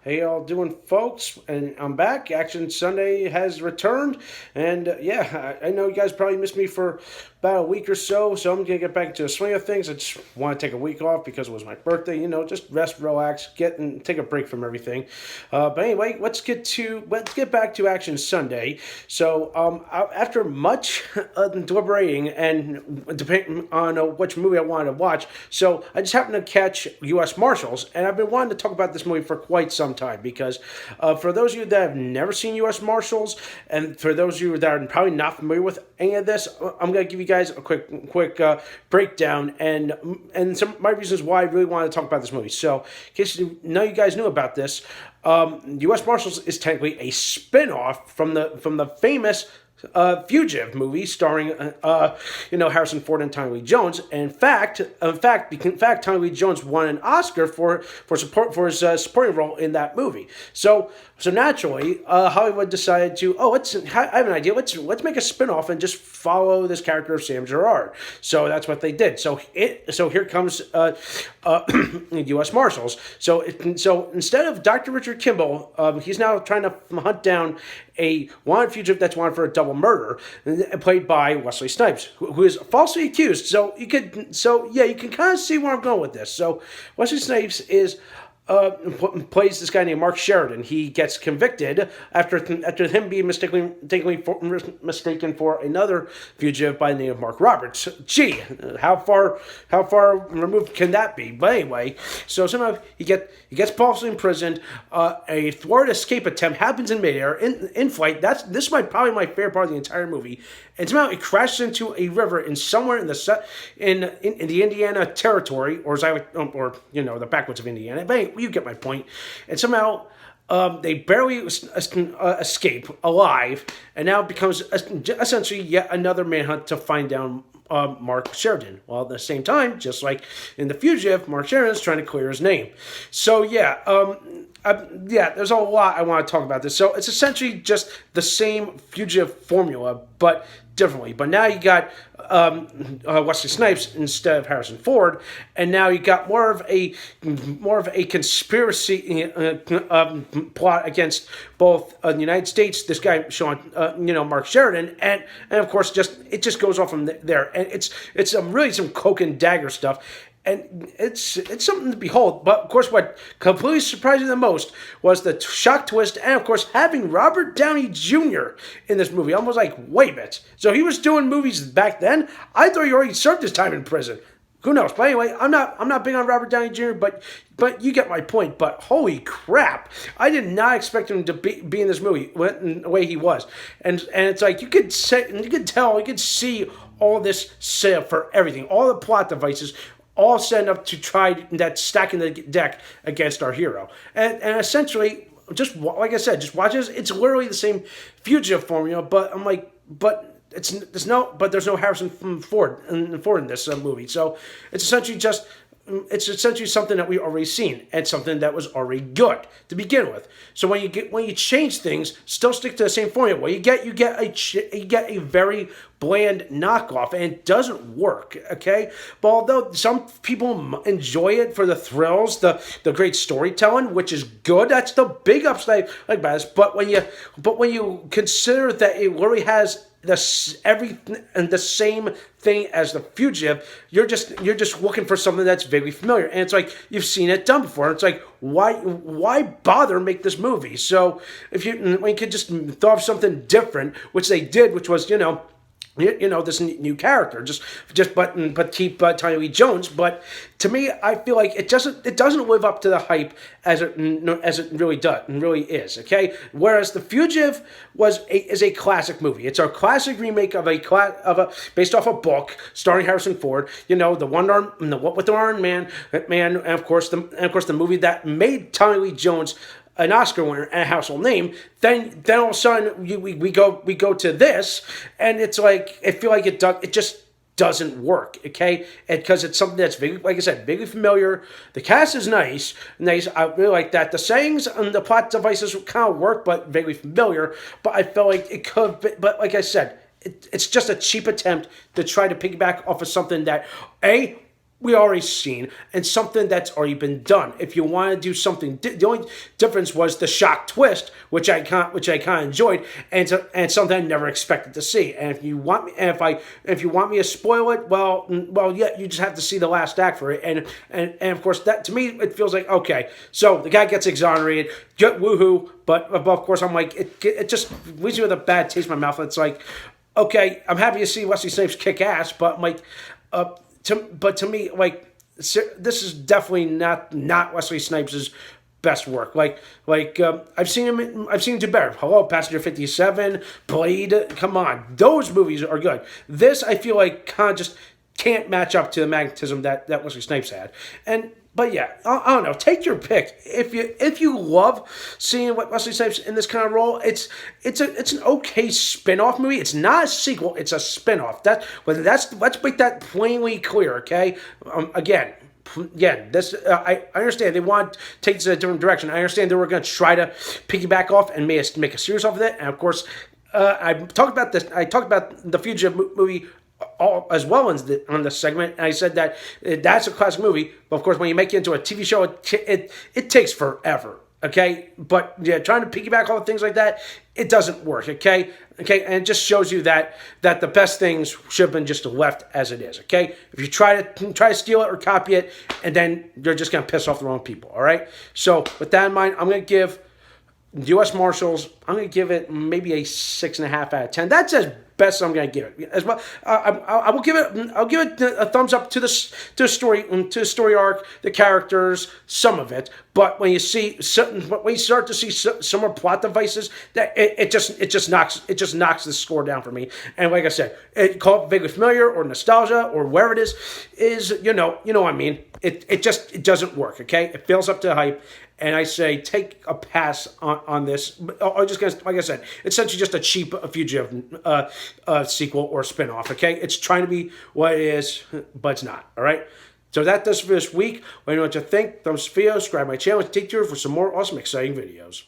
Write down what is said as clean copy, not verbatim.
Hey, y'all doing, folks? And I'm back. Action Sunday has returned, and I know you guys probably missed me for about a week or so I'm gonna get back to the swing of things. I just want to take a week off because it was my birthday. Just rest, relax, get and take a break from everything. But anyway, let's get back to Action Sunday. After much deliberating and depending on which movie I wanted to watch, so I just happened to catch US Marshals, and I've been wanting to talk about this movie for quite some time because for those of you that have never seen US Marshals, and for those of you that are probably not familiar with any of this, I'm going to give you guys a quick breakdown and some of my reasons why I really want to talk about this movie. So, in case none of you guys knew about this, U.S. Marshals is technically a spin-off from the famous Fugitive movie starring Harrison Ford and Tommy Lee Jones. In fact, Tommy Lee Jones won an Oscar for his supporting role in that movie. So naturally, Hollywood decided to I have an idea. Let's make a spin-off and just follow this character of Sam Gerard. So that's what they did. So here comes U.S. Marshals. So instead of Dr. Richard Kimball, he's now trying to hunt down a wanted fugitive that's wanted for a double murder, played by Wesley Snipes, who is falsely accused. You can kind of see where I'm going with this. So Wesley Snipes plays this guy named Mark Sheridan. He gets convicted after him being mistaken for another fugitive by the name of Mark Roberts. Gee, how far removed can that be? But anyway, so somehow he gets falsely imprisoned. A thwarted escape attempt happens in midair, in flight. This is probably my favorite part of the entire movie. And somehow it crashes into a river in somewhere in the Indiana territory, or the backwoods of Indiana. But anyway, you get my point. And somehow they barely escape alive, and now it becomes essentially yet another manhunt to find down Mark Sheridan. While at the same time, just like in The Fugitive, Mark Sheridan is trying to clear his name. There's a lot I want to talk about this. So it's essentially just the same Fugitive formula, but differently. But now you got Wesley Snipes instead of Harrison Ford, and now you got more of a conspiracy plot against both the United States. This guy Mark Sheridan, and of course it just goes off from there, and it's really some cloak and dagger stuff. And it's something to behold. But, of course, what completely surprised me the most was the shock twist and, of course, having Robert Downey Jr. in this movie. I was like, wait a minute. So he was doing movies back then? I thought he already served his time in prison. Who knows? But anyway, I'm not big on Robert Downey Jr., but you get my point. But holy crap, I did not expect him to be in this movie the way he was. And it's like you could see all this setup for everything, all the plot devices, all set up to try that stacking the deck against our hero. And essentially, just like I said, just watch this. It's literally the same Fugitive formula, but I'm like, there's no Harrison Ford in this movie. So it's essentially something that we've already seen and something that was already good to begin with. So when you change things, still stick to the same formula. You get a very bland knockoff, and it doesn't work. Okay, but although some people enjoy it for the thrills, the great storytelling, which is good, that's the big upside like about this. But when you consider that it literally has everything and the same thing as The Fugitive, you're just looking for something that's vaguely familiar, and it's like you've seen it done before. It's like why bother make this movie? So when you could just throw up something different, which they did, which was this new character, but keep Tommy Lee Jones. But to me, I feel like it doesn't live up to the hype as it really does and really is. Okay, whereas The Fugitive is a classic movie. It's a classic remake of based off a book starring Harrison Ford. The What with the Iron Man, and of course the movie that made Tommy Lee Jones an Oscar winner and a household name. Then all of a sudden we go to this, and it's like I feel like it just doesn't work. Okay, because it's something that's vaguely, like I said, vaguely familiar. The cast is nice. I really like that. The sayings and the plot devices kind of work, but vaguely familiar. But I felt like it could. But like I said, it's just a cheap attempt to try to piggyback off of something that we already seen and something that's already been done. If you want to do something, the only difference was the shock twist, which I kind of enjoyed, and something I never expected to see. And if you want me, if you want me to spoil it, well, yeah, you just have to see the last act for it. And of course, that to me it feels like, okay, so the guy gets exonerated, woohoo. But of course, I'm like, it just leaves you with a bad taste in my mouth. It's like, okay, I'm happy to see Wesley Snipes kick ass, but I'm like, to me, like, this is definitely not Wesley Snipes' best work. I've seen him do better. Hello, Passenger 57, Blade. Come on, those movies are good. This I feel like kind of just can't match up to the magnetism that Wesley Snipes had. But yeah, I don't know. Take your pick. If you love seeing Wesley Snipes in this kind of role, it's an okay spin-off movie. It's not a sequel. It's a spin-off. Let's make that plainly clear. Okay. Again, this I understand they want to take this in a different direction. I understand they were going to try to piggyback off and make a series off of it. And of course, I talked about this. I talked about the Fugitive movie as well on this segment, and I said that that's a classic movie. But of course, when you make it into a TV show, it takes forever. Okay, but yeah, trying to piggyback all the things like that, it doesn't work. Okay, and it just shows you that the best things should have been just left as it is. Okay, if you try to steal it or copy it, and then you're just gonna piss off the wrong people. All right. So with that in mind, I'm gonna give US Marshals, I'm going to give it maybe a 6.5 out of 10. That's as best I'm going to give it. As well, I'll give it a thumbs up to the story arc, the characters, some of it. But when you start to see some more plot devices, that it just knocks the score down for me. And like I said, call it vaguely familiar or nostalgia or wherever it is you know what I mean. It doesn't work. Okay, it fails up to the hype. And I say take a pass on this. Or just gonna, like I said, it's essentially just a cheap Fugitive sequel or spinoff. Okay, it's trying to be what it is, but it's not. All right. So that does for this week. Let me know what you think. Thumbs up, subscribe my channel, take care for some more awesome, exciting videos.